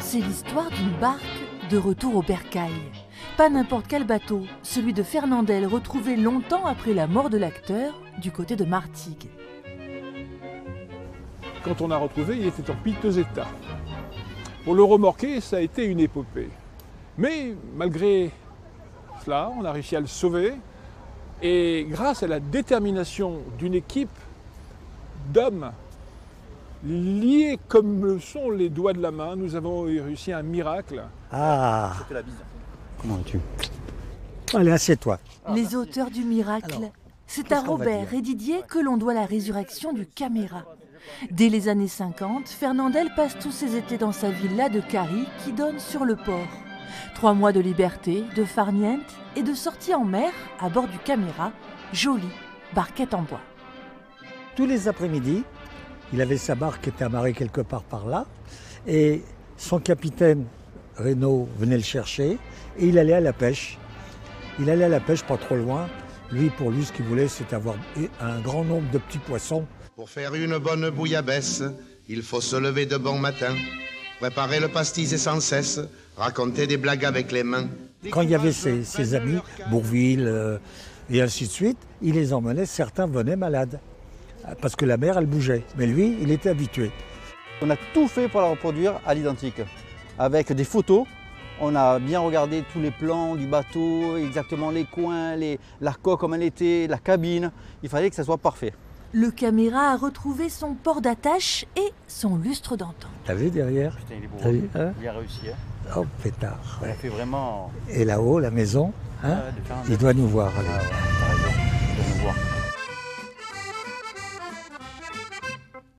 C'est l'histoire d'une barque de retour au bercail. Pas n'importe quel bateau, celui de Fernandel, retrouvé longtemps après la mort de l'acteur du côté de Martigues. Quand on a retrouvé, il était en piteux état. Pour le remorquer, ça a été une épopée. Mais malgré cela, on a réussi à le sauver. Et grâce à la détermination d'une équipe d'hommes liés comme le sont les doigts de la main, nous avons réussi un miracle. Ah, Je te la bise. comment vas-tu? Allez, assieds-toi. Les auteurs du miracle, Alors, c'est qu'est-ce à qu'on va Robert dire et Didier que l'on doit la résurrection du caméra. Dès les années 50, Fernandel passe tous ses étés dans sa villa de Cary qui donne sur le port. 3 mois de liberté, de farniente et de sortie en mer à bord du caméra, jolie barquette en bois. Tous les après-midi, il avait sa barque qui était amarrée quelque part par là, et son capitaine, Reynaud, venait le chercher, et il allait à la pêche. Il allait à la pêche pas trop loin. Pour lui, ce qu'il voulait, c'était avoir un grand nombre de petits poissons. Pour faire une bonne bouillabaisse, il faut se lever de bon matin, préparer le pastis et sans cesse, raconter des blagues avec les mains. Quand il y avait ses amis, Bourville et ainsi de suite, il les emmenait, certains venaient malades, parce que la mer, elle bougeait. Mais lui, il était habitué. On a tout fait pour la reproduire à l'identique. Avec des photos, on a bien regardé tous les plans du bateau, exactement les coins, la coque comme elle était, la cabine. Il fallait que ça soit parfait. Le caméra a retrouvé son port d'attache et son lustre d'antan. T'as vu derrière? Putain, il est beau. T'as vu, hein? Il a réussi. Hein. Oh, pétard. On a fait vraiment... Et là-haut, la maison, hein? Il doit nous voir. Allez. Ah ouais.